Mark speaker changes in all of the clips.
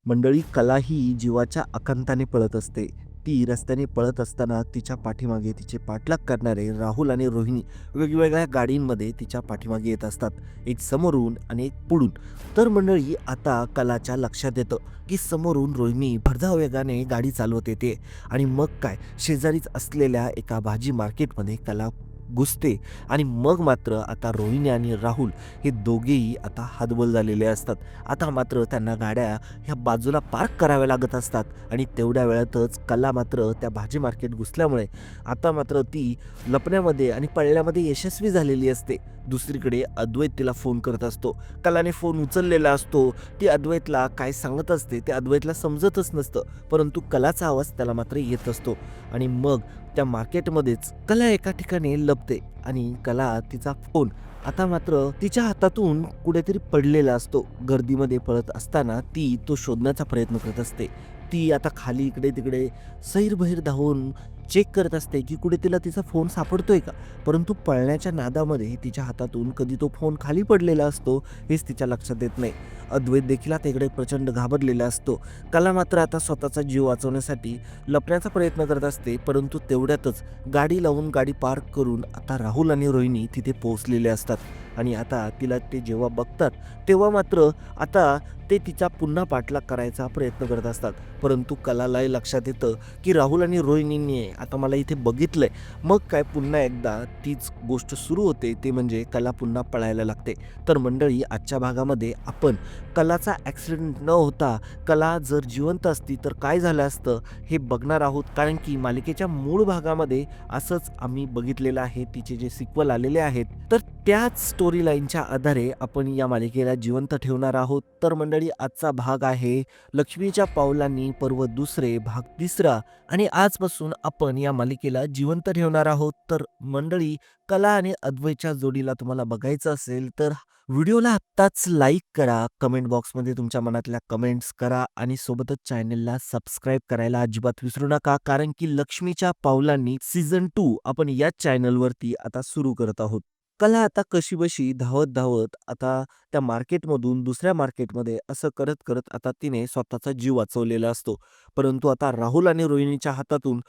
Speaker 1: मंडळी कला ही जीवाच्या आकांताने पळत असते. ती रस्त्याने पळत असताना तिच्या पाठीमागे तिचे पाठलाग करणारे राहुल आणि रोहिणी वेगवेगळ्या गाडींमध्ये तिच्या पाठीमागे येत असतात. एक समोरून आणि एक पुढून. तर मंडळी आता कलाच्या लक्षात येतं की समोरून रोहिणी भरधाव वेगाने गाडी चालवत येते आणि मग काय शेजारीच असलेल्या एका भाजी मार्केटमध्ये कला घुसते आणि मग मात्र आता रोहिणी आणि राहुल हे दोघेही आता हतबल झालेले असतात. आता मात्र त्यांना गाड्या ह्या बाजूला पार्क कराव्या लागत असतात आणि तेवढ्या वेळातच कला मात्र त्या भाजी मार्केट घुसल्यामुळे आता मात्र ती लपण्यामध्ये आणि पळण्यामध्ये यशस्वी झालेली असते. दुसरीकडे अद्वैत तिला फोन करत असतो. कलाने फोन उचललेला असतो. ती अद्वैतला काय सांगत असते ते अद्वैतला समजतच नसतं, परंतु कलाचा आवाज त्याला मात्र येत असतो आणि मग त्या मार्केटमध्येच कला एका ठिकाणी लपते आणि कला तिचा फोन आता मात्र तिच्या हातातून कुठेतरी पडलेला असतो. गर्दीमध्ये पळत असताना ती तो शोधण्याचा प्रयत्न करत असते. ती आता खाली इकडे-तिकडे सैरभैर धावून चेक करत असते, की कुठे तिला तिचा फोन सापडतोय का? परंतु पळण्याच्या नादामध्ये तिच्या हातातून कधी तो फोन खाली पडलेला असतो, हेच तिच्या लक्षात येत नाही. अद्वैत देखील आता इकडे प्रचंड घाबरलेला असतो. कला मात्र आता स्वतःचा जीव वाचवण्यासाठी लपण्याचा प्रयत्न करत असते, परंतु तेवढ्यातच गाडी लावून गाडी पार्क करून आता राहुल आणि रोहिणी तिथे पोहोचलेले असतात आणि आता तिला ते जेव्हा बघतात तेव्हा मात्र आता ते तिचा पुन्हा पाठलाग करायचा प्रयत्न करत असतात. परंतु कलालाही लक्षात येतं की राहुल आणि रोहिणींनी आता मला इथे बघितलंय. मग काय पुन्हा एकदा तीच गोष्ट सुरू होते, ते म्हणजे कला पुन्हा पळायला लागते. तर मंडळी आजच्या भागामध्ये आपण कलाचा ॲक्सिडेंट न होता कला जर जिवंत असती तर काय झालं असतं हे बघणार आहोत. कारण की मालिकेच्या मूळ भागामध्ये असंच आम्ही बघितलेलं आहे. तिचे जे सिक्वल आलेले आहेत तर त्याच स्टोरी लाईनच्या आधारे आपण या मालिकेला जिवंत ठेवणार आहोत. तर मंडळी आजचा भाग आहे लक्ष्मीच्या पावलांनी पर्व दुसरे भाग तिसरा आणि आजपासून आपण या मालिकेला जिवंत ठेवणार आहोत. तर मंडळी कला आणि अद्वैतच्या जोडीला तुम्हाला बघायचं असेल तर व्हिडिओला आत्ताच लाईक करा, कमेंट बॉक्समध्ये तुमच्या मनातल्या कमेंट्स करा आणि सोबतच चॅनलला सबस्क्राईब करायला अजिबात विसरू नका. कारण की लक्ष्मीच्या पावलांनी सीझन 2 आपण याच चॅनलवरती आता सुरू करत आहोत. कला आता कशीबशी धावत-धावत आता त्या मार्केटमधून दुसऱ्या मार्केटमध्ये असं करत-करत आता तिने स्वतःचा जीव वाचवलेला असतो. परंतु आता राहुल आणि रोहिणीच्या हातातून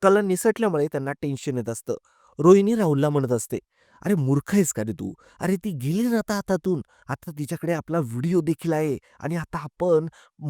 Speaker 1: कला निसटल्यामुळे त्यांना टेन्शन येत असतं. रोहिणी राहुलला म्हणत असते, "अरे मूर्ख आहेस का रे तू? अरे ती गेली ना आता हातातून. आता तिच्याकडे आपला व्हिडिओ देखील आहे आणि आता आपण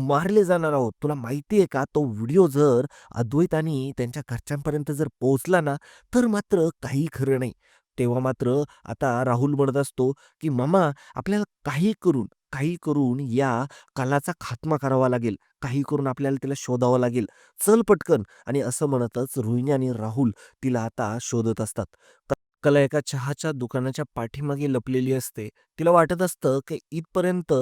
Speaker 1: मारले जाणार आहोत. तुला माहिती आहे का तो व्हिडिओ जर अद्वैत आणि त्यांच्या घरच्यांपर्यंत जर पोहोचला ना, तर मात्र काही खरं नाही." तेव्हा मात्र आता राहुल म्हणत असतो, की "मामा आपल्याला काही करून या कलाचा खात्मा करावा लागेल. काही करून आपल्याला तिला शोधावं लागेल. चल पटकन." आणि असं म्हणतच रोहिणी आणि राहुल तिला आता शोधत असतात. कला एका चहाच्या दुकानाच्या पाठीमागे लपलेली असते. तिला वाटत असतं, की इथपर्यंत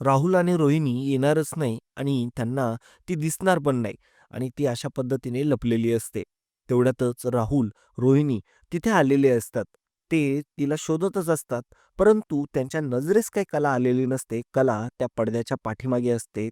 Speaker 1: राहुल आणि रोहिणी येणारच नाही आणि त्यांना ती दिसणार पण नाही आणि ती अशा पद्धतीने लपलेली असते. तेवढ्यातच राहुल, रोहिणी तिथे आलेले असतात. ते तिला शोधतच असतात. परंतु त्यांच्या नजरेस काही कला आलेली नसते. कला त्या पडद्याच्या पाठीमागे असते.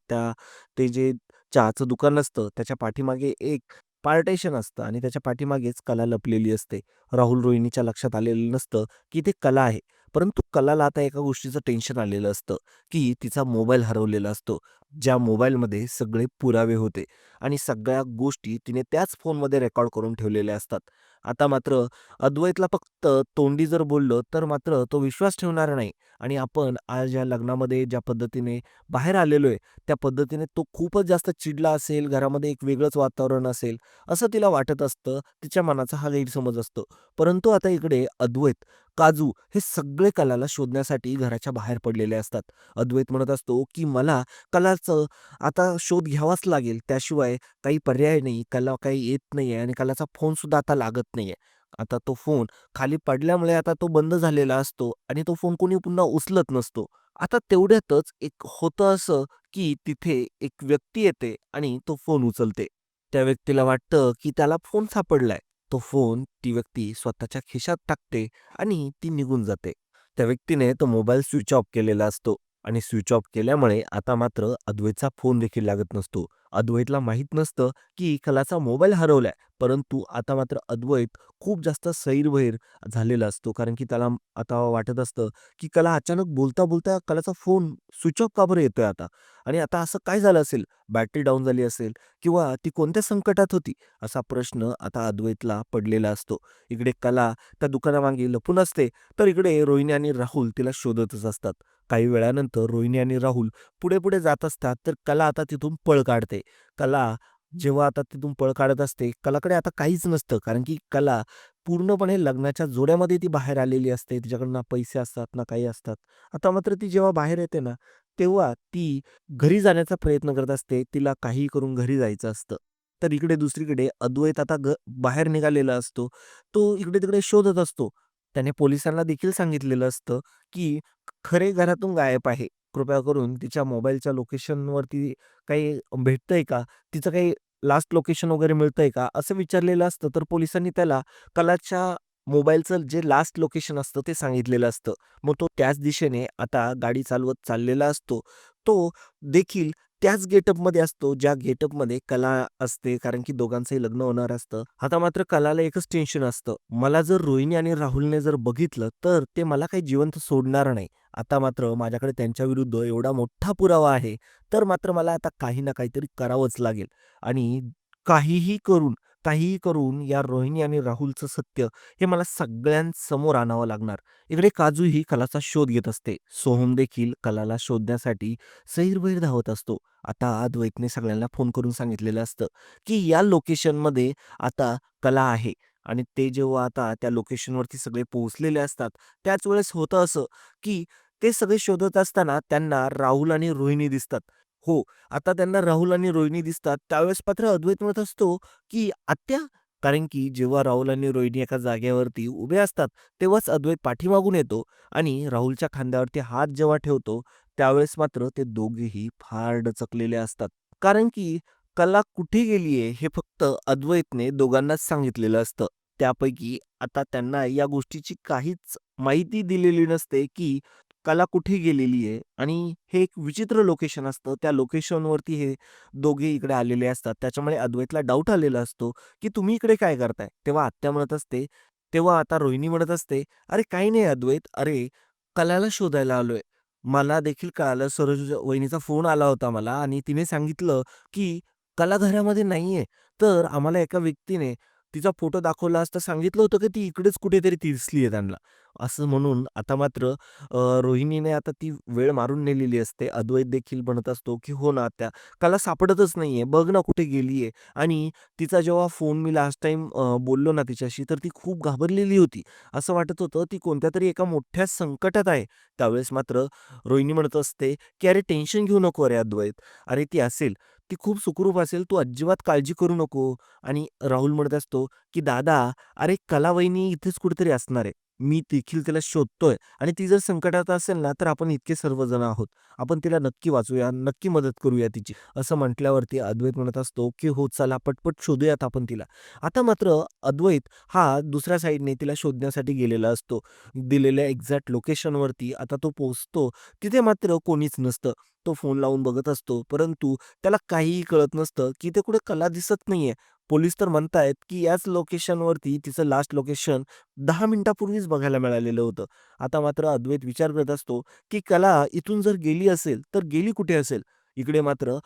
Speaker 1: ते जे चहाचं दुकान असतं त्याच्या पाठीमागे एक पार्टेशन असतं आणि त्याच्या पाठीमागेच कला लपलेली असते. राहुल रोहिणीच्या लक्षात आलेलं नसतं, की ते कला आहे. परंतु कलाला आता एका गोष्टीचं टेन्शन आलेलं असतं, की तिचा मोबाईल हरवलेला असतो. ज्या मोबाईलमध्ये सगळे पुरावे होते आणि सगळ्या गोष्टी तिने त्याच फोनमध्ये रेकॉर्ड करून ठेवलेल्या असतात. आता मात्र अद्वैतला फक्त तोंडी जर बोललं, तर मात्र तो विश्वास ठेवणार नाही आणि आपण आज या लग्नामध्ये ज्या पद्धतीने बाहेर आलेलो आहे, त्या पद्धतीने तो खूपच जास्त चिडला असेल, घरामध्ये एक वेगळंच वातावरण असेल, असं तिला वाटत असतं. तिच्या मनाचा हा गैरसमज असतो. परंतु आता इकडे अद्वैत, काजू हे सगळे कलाला शोधण्यासाठी घराच्या बाहेर पडलेले असतात. अद्वैत म्हणत असतो, की मला कलाचं आता शोध घ्यावाच लागेल. त्याशिवाय काही पर्याय नाही. कला काही येत नाहीये आणि कलाचा फोनसुद्धा आता लागत नाहीये. आता तो फोन खाली पडल्यामुळे आता तो बंद झालेला असतो आणि तो फोन कोणी पुन्हा उचलत नसतो. आता तेवढ्यातच एक होतं असं, की तिथे एक व्यक्ती येते आणि तो फोन उचलते. त्या व्यक्तीला वाटतं, की त्याला फोन सापडलाय. तो फोन ती व्यक्ती स्वतःच्या खिशात टाकते आणि ती निघून जाते. त्या व्यक्तीने तो मोबाईल स्विच ऑफ केलेला असतो आणि स्विच ऑफ केल्यामुळे आता मात्र अद्वैतचा फोन देखील लागत नसतो. अद्वैतला माहीत नसतं, की कलाचा मोबाईल हरवलाय. परंतु आता मात्र अद्वैत खूप जास्त सैरभैर झालेला असतो. कारण की त्याला आता वाटत असतं, की कला अचानक बोलता-बोलता कलाचा फोन स्विच ऑफ का बरं येतोय आता? आणि आता असं काय झालं असेल? बॅटरी डाउन झाली असेल किंवा ती कोणत्या संकटात होती? असा प्रश्न आता अद्वैतला पडलेला असतो. इकडे कला त्या दुकानामागे लपून असते, तर इकडे रोहिणी आणि राहुल तिला शोधतच असतात. काही वेळानंतर रोहिणी आणि राहुल पुढे-पुढे जात असतात, तर कला आता तिथून पळ काढते. कला जेव्हा आता तिथून पळ काढत असते, कलाकडे आता काहीच नसतं. कारण की कला पूर्णपणे लग्नाच्या जोड्यामध्ये ती बाहेर आलेली असते. तिच्याकडे ना पैसे असतात, ना काही असतात. आता मात्र ती जेव्हा बाहेर येते ना, तेव्हा ती घरी जाण्याचा प्रयत्न करत असते. तिला काहीही करून घरी जायचं असतं. तर इकडे दुसरीकडे अद्वैत आता बाहेर निघालेला असतो. तो इकडे-तिकडे शोधत असतो. त्याने पोलिसांना देखील सांगितलेलं असतं, की खरे घरातून गायब आहे. कृपया करून तिच्या मोबाईलच्या लोकेशनवरती काही भेटतंय का? तिचं काही लास्ट लोकेशन वगैरे मिळतंय का? असं विचारलेलं असतं. तर पोलिसांनी त्याला कलाच्या मोबाईलचं जे लास्ट लोकेशन असतं ते सांगितलेलं असतं. मग तो त्याच दिशेने आता गाडी चालवत चाललेला असतो. तो देखील त्याच गेटअपमध्ये असतो, ज्या गेटअपमध्ये कला असते. कारण की दोघांचंही लग्न होणार असतं. आता मात्र कलाला एकच टेन्शन असतं. मला जर रोहिणी आणि राहुलने जर बघितलं, तर ते मला काही जिवंत सोडणार नाही. आता मात्र माझ्याकडे त्यांच्याविरुद्ध एवढा मोठा पुरावा आहे, तर मात्र मला आता काही ना काहीतरी करावंच लागेल आणि काहीही करून, काहीही करून या रोहिणी आणि राहुलचं सत्य हे मला सगळ्यांसमोर आणावं लागणार. इकडे काजू ही कलाचा शोध घेत असते. सोहम देखील कलाला शोधण्यासाठी सैरभैर धावत असतो. आता अद्वैतने सगळ्यांना फोन करून सांगितलेलं असतं, की या लोकेशनमध्ये आता कला आहे आणि ते जेव्हा आता त्या लोकेशनवरती सगळे पोहोचलेले असतात, त्याच वेळेस होतं असं, की ते सगळे शोधत असताना त्यांना राहुल आणि रोहिणी दिसतात. हो, आता त्यांना राहुल आणि रोहिणी दिसतात, त्यावेळेस मात्र अद्वैत म्हणत असतो, की "आत्या?" कारण की जेव्हा राहुल आणि रोहिणी एका जागेवरती उभे असतात, तेव्हाच अद्वैत पाठीमागून येतो आणि राहुलच्या खांद्यावरती हात जेव्हा ठेवतो, त्यावेळेस मात्र ते दोघेही फार दचकलेले असतात. कारण की कला कुठे गेलीये हे फक्त अद्वैतने दोघांनाच सांगितलेलं असतं. त्यापैकी आता त्यांना या गोष्टीची काहीच माहिती दिलेली नसते, की कला कुठे गेलेली आहे आणि हे एक विचित्र लोकेशन असतं. त्या लोकेशनवरती हे दोघे इकडे आलेले असतात. त्याच्यामुळे अद्वैतला डाऊट आलेला असतो, की तुम्ही इकडे काय करताय? तेव्हा आत्या म्हणत असते तेव्हा आता रोहिणी म्हणत असते, "अरे काही नाही अद्वैत, अरे कलाला शोधायला आलोय." मला देखील कळालं सरोज वहिनीचा फोन आला होता मला आणि तिने सांगितलं, की कला घरामध्ये नाहीये. तर आम्हाला एका व्यक्तीने तिचा फोटो दाखवला असता सांगितलं होतं, की ती इकडेच कुठेतरी दिसली आहे त्यांना. असं म्हणून आता मात्र रोहिणीने आता ती वेळ मारून नेलेली असते. अद्वैत देखील म्हणत असतो, की "हो ना आत्या, कला सापडतच नाहीये. बघ ना कुठे गेली आणि तिचा जेव्हा फोन मी लास्ट टाईम बोललो ना तिच्याशी, तर ती खूप घाबरलेली होती. असं वाटत होतं ती कोणत्यातरी एका मोठ्या संकटात आहे. त्यावेळेस मात्र रोहिणी म्हणत असते, की "अरे टेन्शन घेऊ नको रे अद्वैत. अरे ती असेल, ती खूप सुखरूप असेल. तू अजिबात काळजी करू नको." आणि राहुल म्हणत असतो, की "दादा, अरे कला वहिनी इथेच कुठेतरी असणार आहे. मी देखील तिला शोधतोय आणि ती जर संकटात असेल ना, तर आपण इतके सर्वजण आहोत. आपण तिला नक्की वाचूया, नक्की मदत करूया तिची." असं म्हटल्यावरती अद्वैत म्हणत असतो, की "हो, चला पटपट शोधूयात आपण तिला." आता मात्र अद्वैत हा दुसऱ्या साइडने तिला शोधण्यासाठी गेलेला असतो. दिलेल्या एक्झॅक्ट लोकेशनवरती आता तो पोहोचतो. तिथे मात्र कोणीच नसतं. तो फोन लावून बघत असतो, परंतु त्याला काहीही कळत नसतं, की इथे कुठे कला दिसत नाहीये. पोलीस तर म्हणतायत, की याच लोकेशनवरती तिचं लास्ट लोकेशन 10 मिनिटापूर्वीच बघायला मिळालेलं होतं. आता मात्र अद्वैत विचार करत असतो, की कला इथून जर गेली असेल, तर गेली कुठे असेल? इकडे मात्र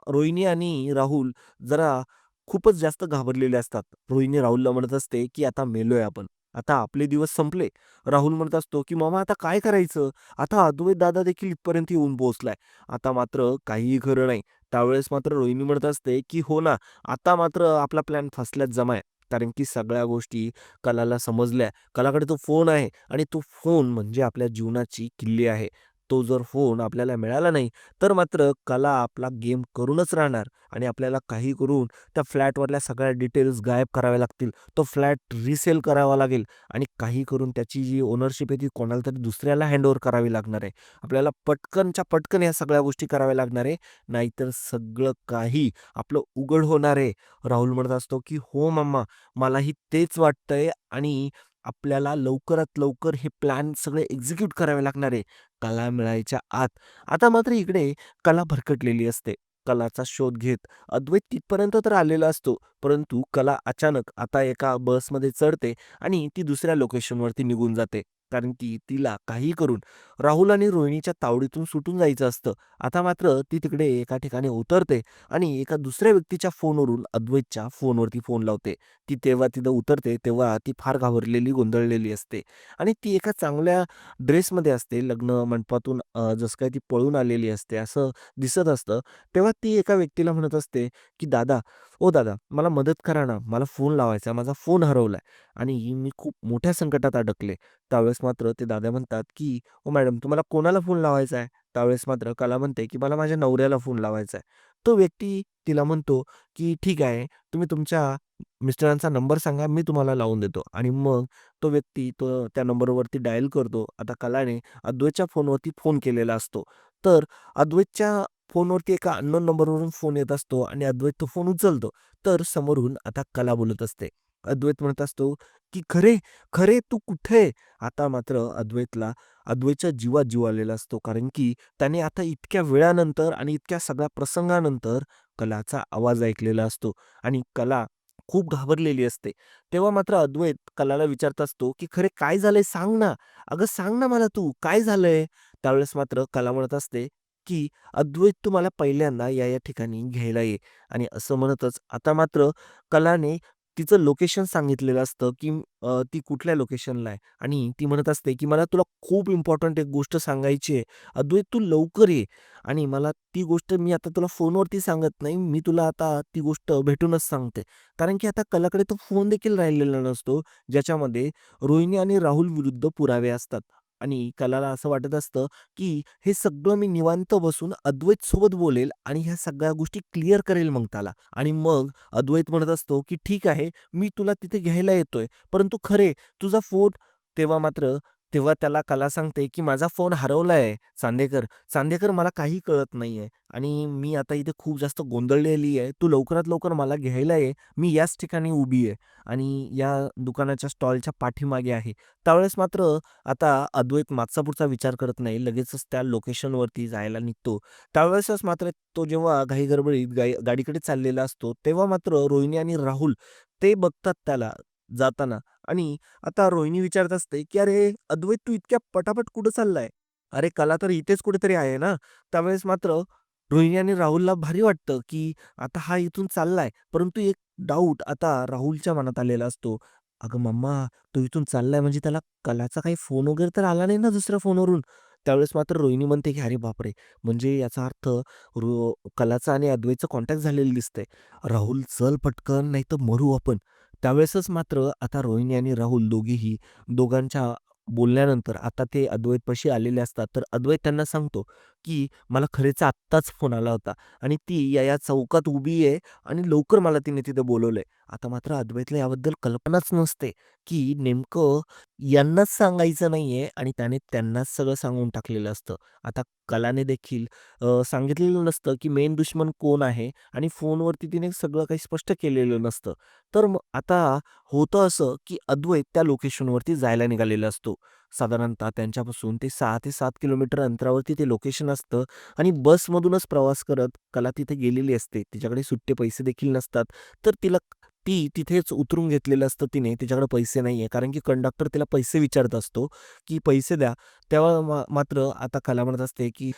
Speaker 1: रोहिणी आणि राहुल जरा खूपच जास्त घाबरलेले असतात. रोहिणी राहुलला म्हणत असते, की "आता मेलोय आपण. आता आपले दिवस संपले." राहुल म्हणत असतो, की "मामा आता काय करायचं? आता अद्वैत दादा देखील इथपर्यंत येऊन पोहोचलाय." आता मात्र काहीही खरं नाही. त्यावेळेस मात्र रोहिणी म्हणत असते, की "हो ना, आता मात्र आपला प्लॅन फसल्यात जमाय." कारण की सगळ्या गोष्टी कलाला समजल्या. कलाकडे तो फोन आहे आणि तो फोन म्हणजे आपल्या जीवनाची किल्ली आहे. तो जर फोन आपल्याला मिळाला नाही, तर मात्र कला आपला गेम करूनच राहणार आणि आपल्याला काही करून त्या फ्लॅटवरल्या सगळ्या डिटेल्स गायब कराव्या लागतील. तो फ्लॅट रिसेल करावा लागेल आणि काही करून त्याची जी ओनरशिप आहे ती कोणाला तरी दुसऱ्याला हँडओव्हर करावी लागणार आहे. आपल्याला पटकनच्या पटकन ह्या सगळ्या गोष्टी कराव्या लागणार आहे. नाहीतर सगळं काही आपलं उघड होणार आहे. राहुल म्हणत असतो, की "हो मम्मा, मलाही तेच वाटतंय आणि आपल्याला लवकरात लवकर हे प्लॅन सगळे एक्झिक्यूट करावे लागणार आहे, कला मिळायच्या आत." आता मात्र इकडे कला भरकटलेली असते. कलाचा शोध घेत अद्वैत तिथपर्यंत तर आलेला असतो. परंतु कला अचानक आता एका बसमध्ये चढते आणि ती दुसऱ्या लोकेशनवरती निघून जाते. कारण की तिला काहीही करून राहुल आणि रोहिणीच्या तावडीतून सुटून जायचं असतं. आता मात्र ती तिकडे एका ठिकाणी उतरते आणि एका दुसऱ्या व्यक्तीच्या फोनवरून अद्वैतच्या फोनवरती फोन लावते. ती तेव्हा तिथं उतरते, तेव्हा ती फार घाबरलेली, गोंधळलेली असते आणि ती एका चांगल्या ड्रेसमध्ये असते. लग्न मंडपातून जसं काही ती पळून आलेली असते, असं दिसत असतं. तेव्हा ती एका व्यक्तीला म्हणत असते, की "दादा, ओ दादा, मला मदत करा ना. मला फोन लावायचा आहे. माझा फोन हरवलाय आणि मी खूप मोठ्या संकटात अडकले." त्यावेळेस मात्र ते दादा म्हणतात, की "ओ मॅडम, तुम्हाला कोणाला फोन लावायचा आहे?" त्यावेळेस मात्र कला म्हणते, की "मला माझ्या नवऱ्याला फोन लावायचा आहे." तो व्यक्ती तिला म्हणतो, की "ठीक आहे, तुम्ही तुमच्या मिस्टरांचा नंबर सांगा, मी तुम्हाला लावून देतो." आणि मग तो व्यक्ती त्या नंबरवरती डायल करतो. आता कलाने अद्वैतच्या फोनवरती फोन केलेला असतो. तर अद्वैतच्या फोनवरती एका अननोन नंबरवरून फोन येत असतो आणि अद्वैत तो फोन उचलतो. तर समोरून आता कला बोलत असते. अद्वैत म्हणत असतो, की "खरे, खरे तू कुठे?" आता मात्र अद्वैतच्या जीवात जीव आलेला असतो. कारण की त्याने आता इतक्या वेळानंतर आणि इतक्या सगळ्या प्रसंगानंतर कलाचा आवाज ऐकलेला असतो आणि कला खूप घाबरलेली असते. तेव्हा मात्र अद्वैत कलाला विचारत असतो, की "खरे काय झालंय सांग ना. अगं सांग ना मला तू, काय झालंय?" त्यावेळेस मात्र कला म्हणत असते, की "अद्वैत तू मला पहिल्यांदा या ठिकाणी घ्यायला ये." आणि असं म्हणतच आता मात्र कलाने तिचं लोकेशन सांगितलेलं असतं, की ती कुठल्या लोकेशनला आहे आणि ती म्हणत असते, की "मला तुला खूप इम्पोर्टंट एक गोष्ट सांगायची आहे. अद्वैत तू लवकर ये." आणि मला ती गोष्ट मी आता तुला फोनवरती सांगत नाही. मी तुला आता ती गोष्ट भेटूनच सांगते. कारण की आता कलाकडे तो फोन देखील राहिलेला नसतो, ज्याच्यामध्ये रोहिणी आणि राहुल विरुद्ध पुरावे असतात. आणि कलाला असं वाटत असतं, की हे सगळं मी निवांत बसून अद्वैत सोबत बोलेल आणि ह्या सगळ्या गोष्टी क्लिअर करेल मग त्याला. आणि मग अद्वैत म्हणत असतो, की "ठीक आहे, मी तुला तिथे घ्यायला येतोय. परंतु खरे तुझा फोन" तेव्हा मात्र तेव्हा त्याला कला सांगते, की "माझा फोन हरवलाय चांदेकर. चांदेकर मला काही कळत नाहीये आणि मी आता इथे खूप जास्त गोंधळलेली आहे. तू लवकरात लवकर मला घ्यायला ये. मी याच ठिकाणी उभी आहे आणि या दुकानाच्या स्टॉलच्या पाठीमागे आहे." त्यावेळेस मात्र आता अद्वैत मागचा पुढचा विचार करत नाही. लगेचच त्या लोकेशनवरती जायला निघतो. त्यावेळेसच मात्र तो जेव्हा घाईगडबडीत गाडीकडे चाललेला असतो, तेव्हा मात्र रोहिणी आणि राहुल ते बघतात त्याला जाताना आणि आता रोहिणी विचारत असते, की "अरे अद्वैत तू इतक्या पटापट कुठं चाललाय? अरे कला तर इथेच कुठेतरी आहे ना?" त्यावेळेस मात्र रोहिणी आणि राहुलला भारी वाटतं, की आता हा इथून चाललाय. परंतु एक डाऊट आता राहुलच्या मनात आलेला असतो. "अगं मम्मा, तो इथून चाललाय म्हणजे त्याला कलाचा काही फोन वगैरे तर आला नाही ना दुसऱ्या फोनवरून?" त्यावेळेस मात्र रोहिणी म्हणते, की "अरे बापरे! म्हणजे याचा अर्थ कलाचा आणि अद्वैतचा कॉन्टॅक्ट झालेला दिसतंय. राहुल चल पटकन नाहीतर मरू आपण." त्यावेळेसच मात्र आता रोहिणी आणि राहुल दोघेही दोघांच्या बोलल्यानंतर आता ते अद्वैतपाशी आलेले असतात. तर अद्वैत त्यांना सांगतो, की "मला खरेचा आत्ताच फोन आला होता आणि ती या चौकात उभी आहे आणि लवकर मला तिने तिथे बोलावलंय." आता मात्र अद्वैतला याबद्दल कल्पनाच नसते, की नेमकं यांनाच सांगायचं नाहीये आणि त्याने त्यांनाच सगळं सांगून टाकलेलं असतं. आता कलाने देखील सांगितलेलं नसतं, की मेन दुश्मन कोण आहे आणि फोनवरती तिने सगळं काही स्पष्ट केलेलं नसतं. तर मग आता होतं असं, की अद्वैत त्या लोकेशनवरती जायला निघालेला असतो. साधारणतः त्यांच्यापासून ते 6 ते 7 किलोमीटर अंतरावरती ते लोकेशन असतं आणि बसमधूनच प्रवास करत कला तिथे गेलेली असते. तिच्याकडे सुट्टे पैसे देखील नसतात. तर ती तिथेच उतरून घेतलेलं असतं तिने. तिच्याकडे पैसे नाहीये कारण की कंडक्टर तिला पैसे विचारत असतो, की "पैसे द्या." तेव्हा मात्र आता कला म्हणत असते, की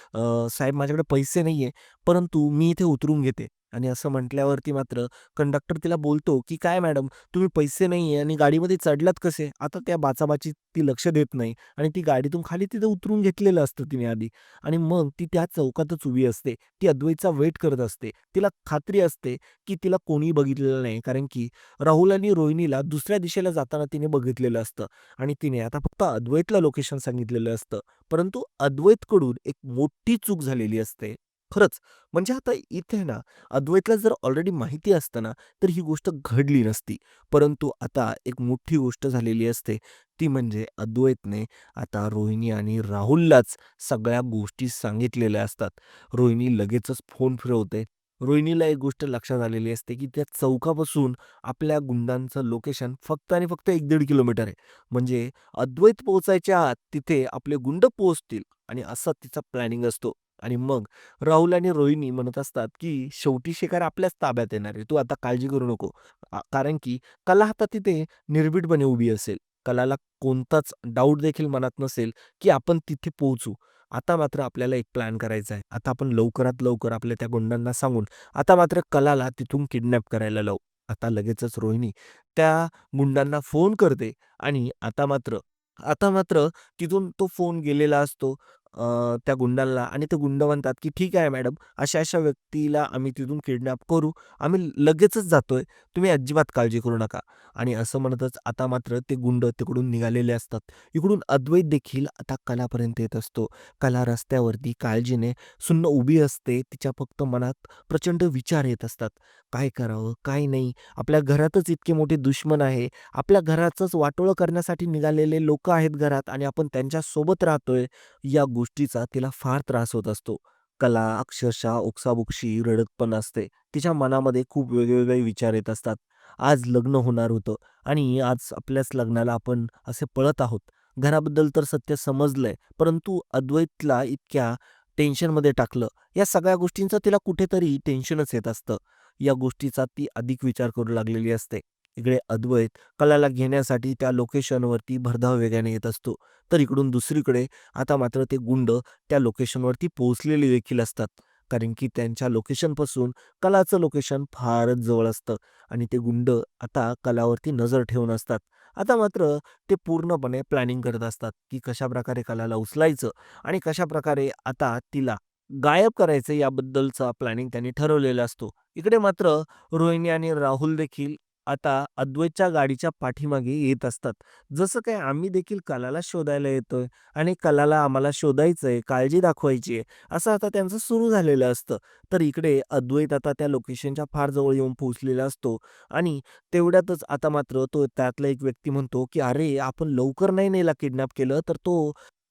Speaker 1: "साहेब माझ्याकडे पैसे नाहीये, परंतु मी इथे उतरून घेते." आणि असं म्हटल्यावरती मात्र कंडक्टर तिला बोलतो, की "काय मॅडम तुम्ही पैसे नाहीये आणि गाडीमध्ये चढलात कसे?" आता त्या बाचाबाचीत ती लक्ष देत नाही आणि ती गाडीतून खाली तिथे उतरून घेतलेलं असतं तिने आधी आणि मग ती त्या चौकातच उभी असते. ती अद्वैतचा वेट करत असते. तिला खात्री असते, की तिला कोणीही बघितलेलं नाही कारण की राहुल आणि रोहिणीला दुसऱ्या दिशेला जाताना तिने बघितलेलं असतं आणि तिने आता फक्त अद्वैतला लोकेशन सांगितलेलं असतं. परंतु अद्वैतकडून एक मोठी चूक झालेली असते. खरंच म्हणजे आता इथे ना अद्वैतला जर ऑलरेडी माहिती असतं ना, तर ही गोष्ट घडली नसती. परंतु आता एक मोठी गोष्ट झालेली असते. ती म्हणजे अद्वैतने आता रोहिणी आणि राहुललाच सगळ्या गोष्टी सांगितलेल्या असतात. रोहिणी लगेचच फोन फिरवते. रोहिणीला एक गोष्ट लक्षात आलेली असते, की त्या चौकापासून आपल्या गुंडांचं लोकेशन फक्त आणि फक्त 1-1.5 किलोमीटर आहे. म्हणजे अद्वैत पोहोचायच्या आत तिथे आपले गुंड पोहोचतील आणि असा तिचा प्लॅनिंग असतो. आणि मग राहुल आणि रोहिणी म्हणत असतात, की शेवटी शिकार आपल्याच ताब्यात येणार आहे. तू आता काळजी करू नको. कारण की कला आता तिथे निर्भीडपणे उभी असेल. कलाला कोणताच डाऊट देखील मनात नसेल, की आपण तिथे पोहोचू. आता मात्र आपल्याला एक प्लॅन करायचा आहे. आता आपण लवकरात लवकर आपल्या त्या गुंडांना सांगून आता मात्र कलाला तिथून किडनॅप करायला लावू. आता लगेचच रोहिणी त्या गुंडांना फोन करते आणि आता मात्र तिथून तो फोन गेलेला असतो त्या गुंडांना आणि ते गुंड म्हणतात, की "ठीक आहे मॅडम, अशा-अशा व्यक्तीला आम्ही तिथून किडनॅप करू. आम्ही लगेचच जातोय. तुम्ही अजिबात काळजी करू नका." आणि असं म्हणतच आता मात्र ते गुंड तिकडून निघालेले असतात. इकडून अद्वैत देखील आता कलापर्यंत येत असतो. कला रस्त्यावरती काळजीने सुन्न उभी असते. तिच्या फक्त मनात प्रचंड विचार येत असतात. काय करावं? काय नाही? आपल्या घरातच इतके मोठे दुश्मन आहे. आपल्या घराचंच वाटोळं करण्यासाठी निघालेले लोकं आहेत घरात आणि आपण त्यांच्यासोबत राहतोय. या गोष्टीचा तिला फार त्रास होत असतो. कला अक्षरशः ओक्साबोक्शी रडत पण असते. तिच्या मनामध्ये खूप वेगवेगळे विचार येत असतात. आज लग्न होणार होतं आणि आज आपल्याच लग्नाला आपण असे पळत आहोत. घराबद्दल तर सत्य समजलंय, परंतु अद्वैतला इतक्या टेन्शनमध्ये टाकलं. या सगळ्या गोष्टींचं तिला कुठेतरी टेन्शनच येत असतं. या गोष्टीचा ती अधिक विचार करू लागलेली असते. इकडे अद्वैत कलाला घेण्यासाठी त्या लोकेशनवरती भरधाव वेगाने येत असतो. तर इकडून दुसरीकडे आता मात्र ते गुंड त्या लोकेशनवरती पोहोचलेले देखील असतात. कारण की त्यांच्या लोकेशनपासून कलाचं लोकेशन फारच जवळ असतं आणि ते गुंड आता कलावरती नजर ठेवून असतात. आता मात्र ते पूर्णपणे प्लॅनिंग करत असतात, की कशाप्रकारे कलाला उचलायचं आणि कशाप्रकारे आता तिला गायब करायचं याबद्दलचा प्लॅनिंग त्यांनी ठरवलेला असतो. इकडे मात्र रोहिणी आणि राहुल देखील आता अद्वैतच्या गाडीच्या पाठीमागे येत असतात. जसं काय आम्ही देखील कलाला शोधायला येतोय आणि कलाला आम्हाला शोधायचंय, काळजी दाखवायची आहे, असं आता त्यांचं सुरू झालेलं असतं. तर इकडे अद्वैत आता त्या लोकेशनच्या फार जवळ येऊन पोहोचलेला असतो आणि तेवढ्यातच आता मात्र तो त्यातला एक व्यक्ती म्हणतो, की "अरे, आपण लवकर नाही नेला किडनॅप केलं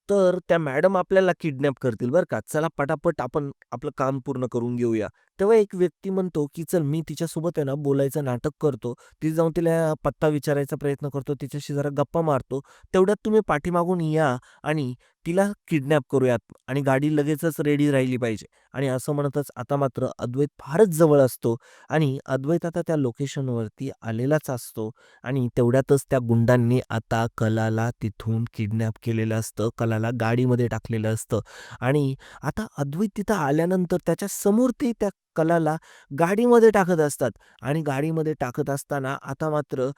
Speaker 1: तर त्या मॅडम आपल्याला किडनॅप करतील बरं का. चला पटापट आपण आपलं काम पूर्ण करून घेऊया." तेव्हा एक व्यक्ती म्हणतो, की "चल मी तिच्यासोबत आहे ना बोलायचं नाटक करतो. तिथे जाऊन तिला पत्ता विचारायचा प्रयत्न करतो. तिच्याशी जरा गप्पा मारतो. तेवढ्यात तुम्ही पाठीमागून या आणि तिला किडनॅप करूयात आणि गाडी लगेचच रेडी राहिली पाहिजे." आणि असं म्हणतच आता मात्र अद्वैत फारच जवळ असतो आणि अद्वैत आता त्या लोकेशनवरती आलेलाच असतो आणि तेवढ्यातच त्या गुंडांनी आता कलाला तिथून किडनॅप केलेलं असतं. कलाला गाडीमध्ये टाकलेलं असतं आणि आता अद्वैत तिथं आल्यानंतर त्याच्या समोर ते त्या कलाला गाडीमध्ये टाकत असतात आणि गाडीमध्ये टाकत असताना आता मात्र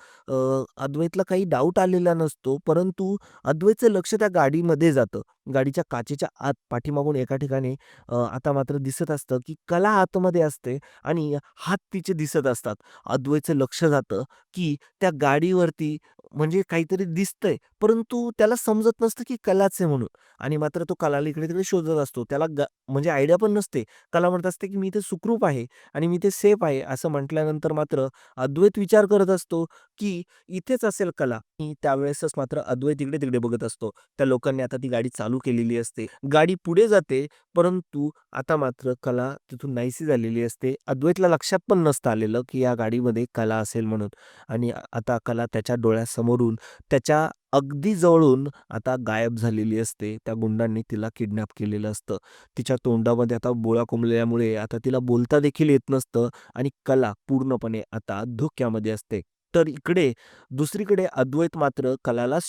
Speaker 1: अद्वैतला काही डाऊट आलेला नसतो, परंतु अद्वैतचं लक्ष त्या गाडीमध्ये जातं. गाडीच्या काचेच्या आत पाठीमागून एका ठिकाणी आता मात्र दिसत असतं, की कला आतमध्ये असते आणि हात तिचे दिसत असतात. अद्वैतचं लक्ष जातं, की त्या गाडीवरती म्हणजे काहीतरी दिसतंय, परंतु त्याला समजत नसतं, की कलाच आहे म्हणून आणि मात्र तो कलाला इकडे-तिकडे शोधत असतो. त्याला म्हणजे आयडिया पण नसते. कला म्हणत असते, की "मी इथे सुखरूप आहे आणि मी इथे सेफ आहे." असं म्हटल्यानंतर मात्र अद्वैत विचार करत असतो, की इथेच असेल कला आणि त्यावेळेसच मात्र अद्वैत इकडे-तिकडे बघत असतो. त्या लोकांनी आता ती गाडी चालू केलेली असते. गाडी पुढे जाते, परंतु आता मात्र कला तिथून नाहीशी झालेली असते. अद्वैतला लक्षात पण नसतं आलेलं, की या गाडीमध्ये कला असेल म्हणून आणि आता कला त्याच्या डोळ्यासमोरून त्याच्या अगदी जवळून आता गायब झालेली असते. त्या गुंडांनी तिला किडनॅप केलेलं असतं. तिच्या तोंडामध्ये आता बोळा कोंबल्यामुळे आता तिला बोलता देखील येत नसतं आणि कला पूर्णपणे आता धोक्यामध्ये असते. तर इकडे दुसरीकडे अद्वैत मात्र कलालाच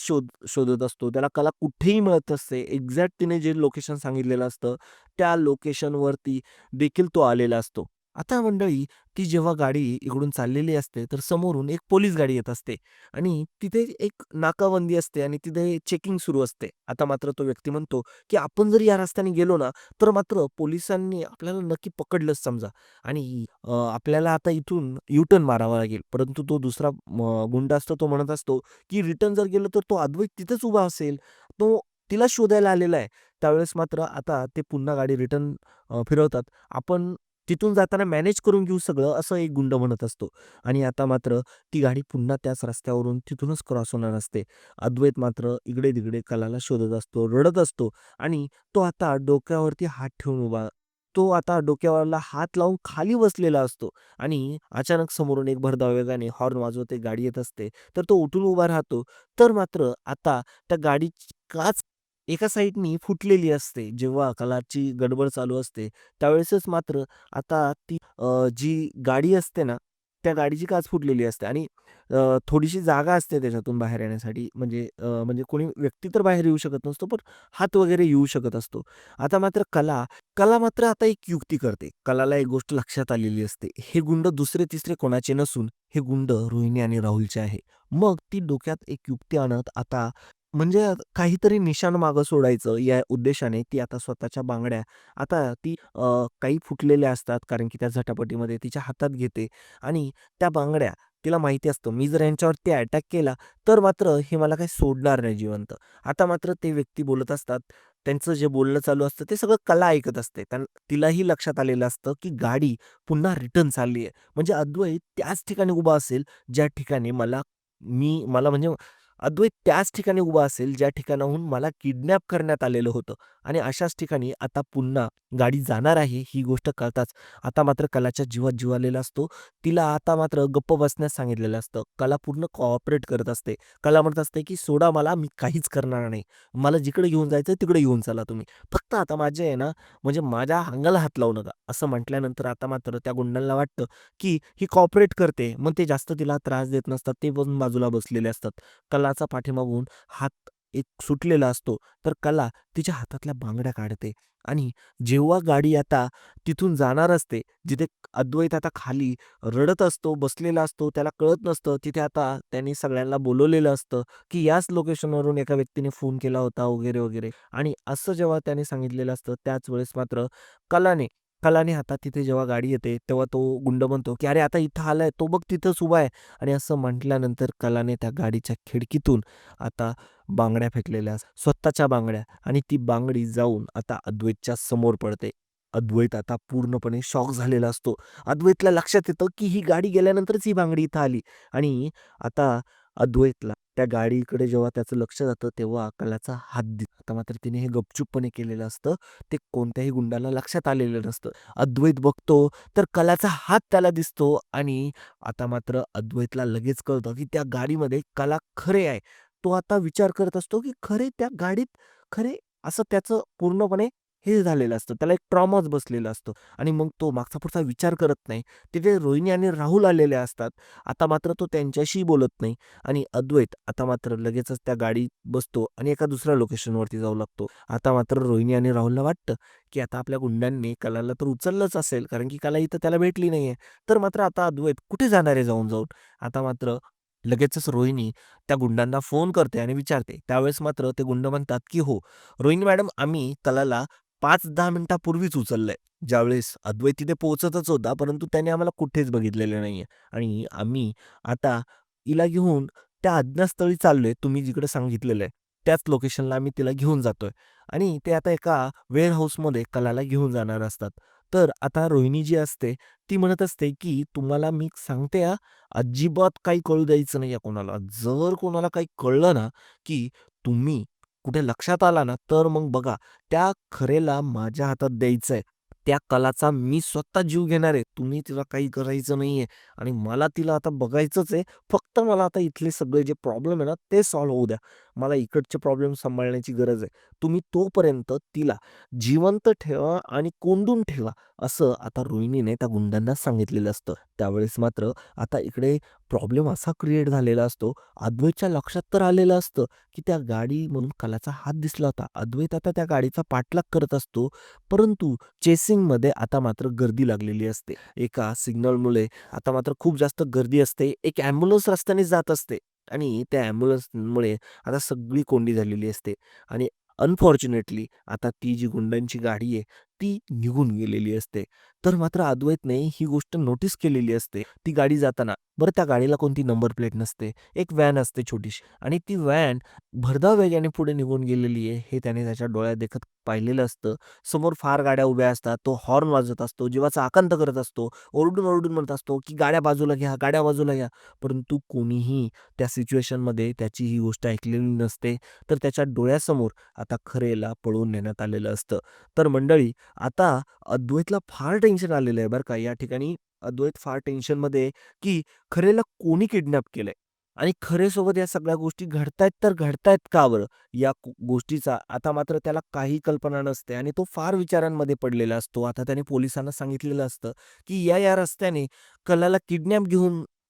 Speaker 1: शोधत असतो. त्याला कला कुठेही मिळत असते. एक्झॅक्ट तिने जे लोकेशन सांगितलेलं असतं, त्या लोकेशनवरती देखील तो आलेला असतो. आता मंडळी, ती जेव्हा गाडी इकडून चाललेली असते, तर समोरून एक पोलीस गाडी येत असते आणि तिथे एक नाकाबंदी असते आणि तिथे चेकिंग सुरू असते. आता मात्र तो व्यक्ती म्हणतो, की आपण जर या रस्त्याने गेलो ना, तर मात्र पोलिसांनी आपल्याला नक्की पकडलंच समजा आणि आपल्याला आता इथून यू टर्न मारावा लागेल. परंतु तो दुसरा गुंड असतो तो म्हणत असतो, की रिटर्न जर गेलं तर तो अद्वैत तिथेच उभा असेल. तो तिला शोधायला आलेला आहे. त्यावेळेस मात्र आता ते पुन्हा गाडी रिटर्न फिरवतात. आपण तिथून जाताना मॅनेज करून घेऊ सगळं, असं एक गुंड म्हणत असतो आणि आता मात्र ती गाडी पुन्हा त्याच रस्त्यावरून तिथूनच क्रॉस होणार असते. अद्वैत मात्र इकडे-तिकडे कलाला शोधत असतो, रडत असतो आणि तो आता डोक्यावरती हात ठेवून उभा तो आता डोक्यावरला हात लावून खाली बसलेला असतो आणि अचानक समोरून एक भरधाव वेगाने हॉर्न वाजवत गाडी येत असते. तर तो उठून उभा राहतो. तर मात्र आता त्या गाडीची काच एका साइडनी फुटलेली असते. जेव्हा कलाची गडबड चालू असते, त्यावेळेसच मात्र आता ती जी गाडी असते ना, त्या गाडीची काच फुटलेली असते आणि थोडीशी जागा असते त्याच्यातून बाहेर येण्यासाठी. म्हणजे कोणी व्यक्ती तर बाहेर येऊ शकत नसतो, पण हात वगैरे येऊ शकत असतो. आता मात्र कला मात्र आता एक युक्ती करते. कलाला एक गोष्ट लक्षात आलेली असते. हे गुंड दुसरे-तिसरे कोणाचे नसून हे गुंड रोहिणी आणि राहुलचे आहे. मग ती डोक्यात एक युक्ती आणत आता म्हणजे काहीतरी निशाण मागं सोडायचं या उद्देशाने ती आता स्वतःच्या बांगड्या आता ती काही फुटलेल्या असतात कारण की त्या झटापटीमध्ये तिच्या हातात घेते आणि त्या बांगड्या तिला माहिती असतं मी जर यांच्यावरती अटॅक केला तर मात्र हे मला काही सोडणार नाही जिवंत. आता मात्र ते व्यक्ती बोलत असतात. त्यांचं जे बोलणं चालू असतं ते सगळं कला ऐकत असते. तिलाही लक्षात आलेलं असतं की गाडी पुन्हा रिटर्न चालली आहे. म्हणजे अद्वैत त्याच ठिकाणी उभा असेल ज्या ठिकाणी मला म्हणजे अद्वैत त्याच ठिकाणी उभा असेल, ज्या ठिकाणाहून मला किडनॅप करण्यात आलेलं होतं आणि अशाच ठिकाणी आता पुन्हा गाडी जाणार आहे, ही गोष्ट कळताच आता मात्र कलाच्या जीवात जीव आलेला असतो. तिला आता मात्र गप्प बसण्यास सांगितलेलं असतं. कला पूर्ण कोऑपरेट करत असते. कला म्हणत असते, की "सोडा मला, मी काहीच करणार नाही. मला जिकडे घेऊन जायचंय तिकडे घेऊन चला तुम्ही. फक्त आता माझे आहे ना, म्हणजे माझ्या अंगाला हात लावू नका." असं म्हटल्यानंतर आता मात्र त्या गुंडांना वाटतं, की ही कोऑपरेट करते. मग ते जास्त तिला त्रास देत नसतात. ते पण बाजूला बसलेले असतात. कलाचा पाठीमागून हात एक सुटलेला असतो. तर कला तिच्या हातातल्या बांगड्या काढते आणि जेव्हा गाडी आता तिथून जाणार असते, जिथे अद्वैत आता खाली रडत असतो, बसलेला असतो, त्याला कळत नसतं. तिथे आता त्यांनी सगळ्यांना बोलवलेलं असतं, की याच लोकेशनवरून एका व्यक्तीने फोन केला होता वगैरे, वगैरे आणि असं जेव्हा त्याने सांगितलेलं असतं, त्याच वेळेस मात्र कलाने कलाने हातात तिथे जेव्हा गाडी येते, तेव्हा तो गुंड म्हणतो, की "अरे, आता इथं आलाय, तो बघ तिथंच उभा आहे." आणि असं म्हटल्यानंतर कलाने त्या गाडीच्या खिडकीतून आता बांगड्या फेकलेल्या स्वतःच्या बांगड्या आणि ती बांगडी जाऊन आता अद्वैतच्या समोर पडते. अद्वैत आता पूर्णपणे शॉक झालेला असतो. अद्वैतला लक्षात येतं, की ही गाडी गेल्यानंतरच ही बांगडी इथं आली आणि आता अद्वैतला त्या गाडीकडे जेव्हा त्याचं लक्ष जातं, तेव्हा कलाचा हात दिसतो. आता मात्र तिने हे गपचूपपणे केलेलं असतं. ते कोणत्याही गुंडाला लक्षात आलेलं नसतं. अद्वैत बघतो, तर कलाचा हात त्याला दिसतो आणि आता मात्र अद्वैतला लगेच कळतं, की त्या गाडीमध्ये कला खरे आहे. तो आता विचार करत असतो, की खरे त्या गाडीत खरे असं त्याचं पूर्णपणे हे झालेलं असतं. त्याला एक ट्रॉमाच बसलेला असतो आणि मग तो मागचा पुढचा विचार करत नाही. तिथे रोहिणी आणि राहुल आलेले असतात. आता मात्र तो त्यांच्याशी बोलत नाही आणि अद्वैत आता मात्र लगेचच त्या गाडीत बसतो आणि एका दुसऱ्या लोकेशनवरती जाऊ लागतो. आता मात्र रोहिणी आणि राहुलला वाटतं, की आता आपल्या गुंडांनी कलाला तर उचललंच असेल कारण की कला इथं त्याला भेटली नाहीये. तर मात्र आता अद्वैत कुठे जाणार आहे जाऊन-जाऊन? आता मात्र लगेचच रोहिणी त्या गुंडांना फोन करते आणि विचारते. त्यावेळेस मात्र ते गुंड म्हणतात, की "हो, रोहिणी मॅडम आम्ही कलाला 5-10 मिनिटापूर्वीच उचललंय." ज्यावेळेस अद्वैत तिथे पोहोचतच होता, परंतु त्याने आम्हाला कुठेच बघितलेलं नाहीये आणि आम्ही आता हिला घेऊन त्या अज्ञातस्थळी चाललोय, तुम्ही जिकडे सांगितलेलं आहे, त्याच लोकेशनला आम्ही तिला घेऊन जातोय आणि ते आता एका वेअरहाऊसमध्ये कलाला घेऊन जाणार असतात. तर आता रोहिणी जी असते, ती म्हणत असते, की "तुम्हाला मी सांगते हां, अजिबात काही कळू द्यायचं नाहीये कोणाला. जर कोणाला काही कळलं ना, की तुम्ही कुठे लक्षात आला ना, तर मग बघा त्या खरेला माझ्या हातात द्यायचंय. त्या कलाचा मी स्वतः जीव घेणार आहे. तुम्ही तिला काही करायचं नाहीये आणि मला तिला आता बघायचंच आहे. फक्त मला आता इथले सगळे जे प्रॉब्लेम आहे ना, ते सॉल्व्ह होऊ द्या. मला इकडचे प्रॉब्लेम सांभाळण्याची गरज आहे. तुम्ही तोपर्यंत तिला जिवंत ठेवा आणि कोंडून ठेवा." असं आता रोहिणीने त्या गुंडांना सांगितलेलं असतं. त्यावेळेस मात्र आता इकडे प्रॉब्लेम असा क्रिएट झालेला असतो. अद्वैतच्या लक्षात तर आलेलं असतं, की त्या गाडीमधून कलाचा हात दिसला होता. अद्वैत आता त्या गाडीचा पाठलाग करत असतो. परंतु चेसिंगमध्ये आता मात्र गर्दी लागलेली असते. एका सिग्नलमुळे आता मात्र खूप जास्त गर्दी असते. एक ॲम्ब्युलन्स रस्त्याने जात असते आणि त्या ॲम्ब्युलन्समुळे आता सगळी कोंडी झालेली असते आणि अनफॉर्च्युनेटली आता ती जी गुंडांची गाडी आहे, ती निघून गेलेली असते. तर मात्र अद्वैतने ही गोष्ट नोटीस केलेली असते. ती गाडी जाताना बरं त्या गाडीला कोणती नंबर प्लेट नसते. एक व्हॅन असते छोटीशी आणि ती व्हॅन भरधाव वेगाने पुढे निघून गेलेली आहे, हे त्याने त्याच्या डोळ्यात देखत पाहिलेलं असतं. समोर फार गाड्या उभ्या असतात. तो हॉर्न वाजवत असतो, जीवाचा आकांत करत असतो, ओरडून-ओरडून म्हणत असतो, की "गाड्या बाजूला घ्या, गाड्या बाजूला घ्या." परंतु कोणीही त्या सिच्युएशनमध्ये त्याची ही गोष्ट ऐकलेली नसते. तर त्याच्या डोळ्यासमोर आता खरेला पळवून नेण्यात आलेलं असतं. तर मंडळी आता अद्वैतला फार टेन्शन आलेलं आहे बरं का. या ठिकाणी अद्वैत फार टेन्शनमध्ये आहे, की खरेला कोणी किडनॅप केलंय? आणि खरेसोबत या सगळ्या गोष्टी घडतायत तर घडतायत का बरं? या गोष्टीचा आता मात्र त्याला काही कल्पना नसते आणि तो फार विचारांमध्ये पडलेला असतो. आता त्याने पोलिसांना सांगितलेलं असतं, की या रस्त्याने कलाला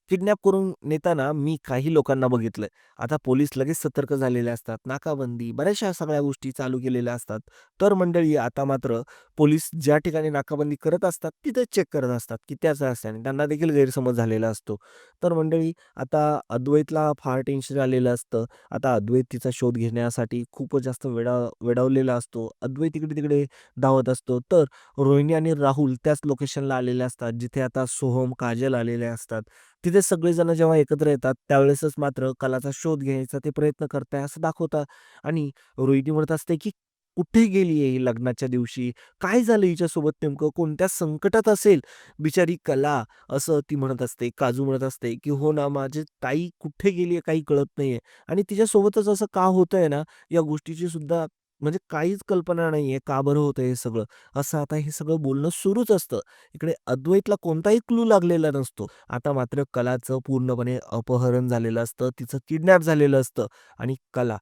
Speaker 1: किडनॅप करून नेताना मी काही लोकांना बघितलंय. आता पोलीस लगेच सतर्क झालेले असतात. नाकाबंदी, बऱ्याचशा सगळ्या गोष्टी चालू केलेल्या असतात. तर मंडळी आता मात्र पोलीस ज्या ठिकाणी नाकाबंदी करत असतात, तिथेच चेक करत असतात, की त्याच रस्त्याने. त्यांना देखील गैरसमज झालेला असतो. तर मंडळी आता अद्वैतला फार टेन्शन आलेलं असतं. आता अद्वैत तिचा शोध घेण्यासाठी खूपच जास्त वेडावलेला असतो. अद्वैत इकडे-तिकडे धावत असतो. तर रोहिणी आणि राहुल त्याच लोकेशनला आलेले असतात, जिथे आता सोहम, काजल आलेले असतात. तिथे सगळेजण जेव्हा एकत्र येतात, त्यावेळेसच मात्र कलाचा शोध घ्यायचा ते प्रयत्न करताय असं दाखवतात आणि रोहिणी म्हणत असते, की कुठे गेली आहे ही लग्नाच्या दिवशी? काय झालं हिच्यासोबत नेमकं? कोणत्या संकटात असेल बिचारी कला? असं ती म्हणत असते. काजू म्हणत असते, की "हो ना, माझी ताई कुठे गेली आहे काही कळत नाहीये." आणि तिच्यासोबतच असं का होतंय ना, या गोष्टीची सुद्धा म्हणजे काहीच कल्पना नाहीये, का बरं होतंय हे सगळं? असं आता हे सगळं बोलणं सुरूच असतं. इकडे अद्वैतला कोणताही क्लू लागलेला नसतो. आता मात्र कलाचं पूर्णपणे अपहरण झालेलं असतं, तिचं किडनॅप झालेलं असतं आणि कला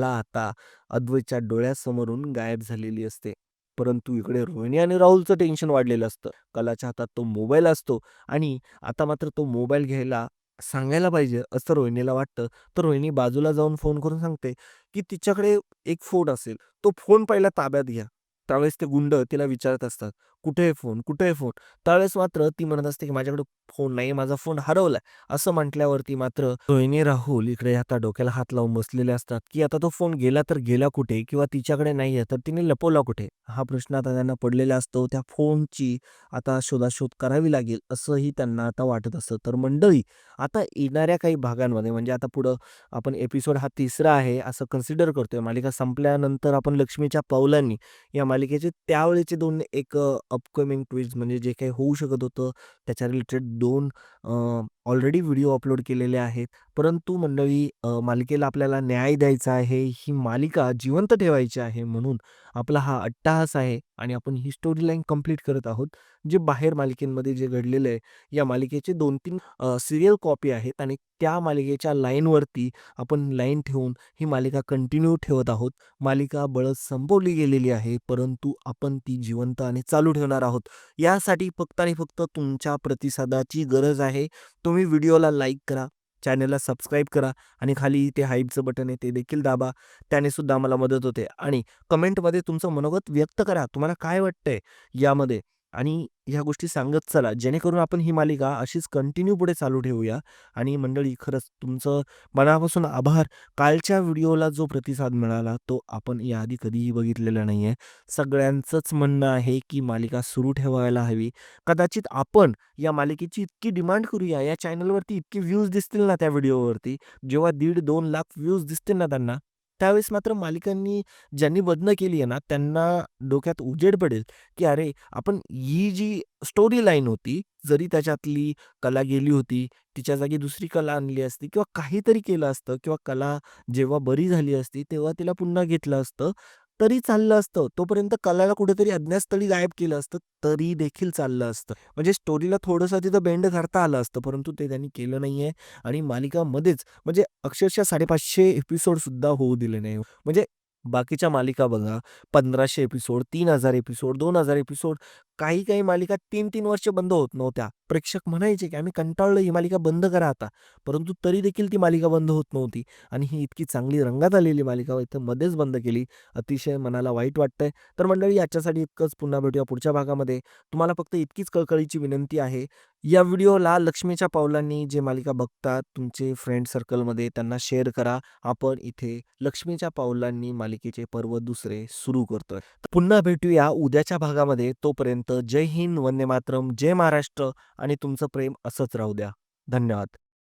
Speaker 1: आता अद्वैतच्या डोळ्यासमोरून गायब झालेली असते. परंतु इकडे रोहिणी आणि राहुलचं टेन्शन वाढलेलं असतं. कलाच्या हातात तो मोबाईल असतो आणि आता मात्र तो मोबाईल घ्यायला सांगायला पाहिजे असं रोहिणीला वाटतं. तर रोहिणी बाजूला जाऊन फोन करून सांगते, की तिच्याकडे एक फोन असेल. तो फोन पहिला ताब्यात घ्या. त्यावेळेस ते गुंड तिला विचारत असतात, "कुठे आहे फोन? कुठे आहे फोन?" त्यावेळेस मात्र ती म्हणत असते, की "माझ्याकडे फोन नाही, माझा फोन हरवलाय." असं म्हटल्यावरती मात्र रोहिणी, राहुल इकडे आता डोक्याला हात लावून बसलेले असतात, की आता तो फोन गेला तर गेला कुठे? किंवा तिच्याकडे नाहीये तर तिने लपवला कुठे? हा प्रश्न आता त्यांना पडलेला असतो. त्या फोनची आता शोधाशोध करावी लागेल असंही त्यांना आता वाटत असतं. तर मंडळी आता येणाऱ्या काही भागांमध्ये म्हणजे आता पुढं आपण एपिसोड हा 3रा आहे असं कन्सिडर करतोय. मालिका संपल्यानंतर आपण लक्ष्मीच्या पावलांनी या मालिकेचे त्यावेळेचे 2 एक अपकमिंग ट्विस्ट म्हणजे जे काही होऊ शकत होतं त्याच्या रिलेटेड 2 ऑलरेडी व्हिडिओ अपलोड केलेले आहेत. परंतु मंडळी मालिकेला आपल्याला न्याय द्यायचा आहे. ही मालिका जिवंत ठेवायची आहे म्हणून आपला हा अट्टाहास आहे आणि आपण ही स्टोरी लाईन कंप्लीट करत आहोत. जे बाहेर मालिकेमध्ये जे घडलेलं आहे, या मालिकेचे 2-3 सीरियल कॉपी आहेत आणि त्या मालिकेच्या लाईनवरती आपण लाईन ठेवून ही मालिका कंटिन्यू ठेवत आहोत. मालिका बळच संपवली गेलेली आहे, परंतु आपण ती जिवंत आणि चालू ठेवणार आहोत. यासाठी फक्त आणि फक्त तुमच्या प्रतिसादाची गरज आहे. तुम्ही व्हिडिओला लाईक करा, चॅनलला सबस्क्राईब करा आणि खाली ते हाईपचं बटन आहे ते देखील दाबा. त्याने सुद्धा आम्हाला मदत होते आणि कमेंटमध्ये तुमचं मनोगत व्यक्त करा. तुम्हाला काय वाटतंय यामध्ये? आणि ह्या गोष्टी सांगत चला, जेणेकरून आपण ही मालिका अशीच कंटिन्यू पुढे चालू ठेवूया. आणि मंडळी खरंच तुमचं मनापासून आभार. कालच्या व्हिडिओला जो प्रतिसाद मिळाला, तो आपण याआधी कधीही बघितलेला नाहीये. सगळ्यांचंच म्हणणं आहे, की मालिका सुरू ठेवायला हवी. कदाचित आपण या मालिकेची इतकी डिमांड करूया, या चॅनलवरती इतके व्ह्यूज दिसतील ना त्या व्हिडिओवरती, जेव्हा 1.5-2 लाख व्ह्यूज दिसतील ना त्यांना, त्यावेळेस मात्र मालिकांनी ज्यांनी बंद केली आहे ना, त्यांना डोक्यात उजेड पडेल, की अरे, आपण ही जी स्टोरी लाईन होती, जरी त्याच्यातली कला गेली होती, तिच्या जागी दुसरी कला आणली असती किंवा काहीतरी केलं असतं किंवा कला जेव्हा बरी झाली असती, तेव्हा तिला पुन्हा घेतलं असतं, तरी चाललं असतं. तोपर्यंत कलाला कुठेतरी अज्ञातस्थळी गायब केलं असतं, तरी देखील चाललं असतं. म्हणजे स्टोरीला थोडंसं तिथं बेंड करता आलं असतं, परंतु ते त्यांनी केलं नाहीये आणि मालिकामध्येच म्हणजे अक्षरशः 550 एपिसोडसुद्धा होऊ दिले नाही. म्हणजे बाकीच्या मालिका बघा 1500 एपिसोड, 3000 एपिसोड, 2000 एपिसोड काही मालिका 3-3 वर्ष बंद होत नव्हत्या. प्रेक्षक म्हणायचे, की "आम्ही कंटाळलो, ही मालिका बंद करा आता." परंतु तरी देखील ती मालिका बंद होत नव्हती आणि ही इतकी चांगली रंगात आलेली मालिका इथं मध्येच बंद केली. अतिशय मनाला वाईट वाटतंय. तर मंडळी आजच्यासाठी इतकंच. पुन्हा भेटूया पुढच्या भागामध्ये. तुम्हाला फक्त इतकीच कळकळीची विनंती आहे, या व्हिडिओला लक्ष्मीच्या पावलांनी जे मालिका बघतात तुमचे फ्रेंड सर्कलमध्ये त्यांना शेअर करा. आपण इथे लक्ष्मीच्या पावलांनी मालिकेचे पर्व दुसरे सुरू करतोय. तर पुन्हा भेटूया उद्याच्या भागामध्ये. तोपर्यंत जय हिंद, वंदे मातरम, जय महाराष्ट्र आणि तुमचं प्रेम असंच राहू द्या. धन्यवाद.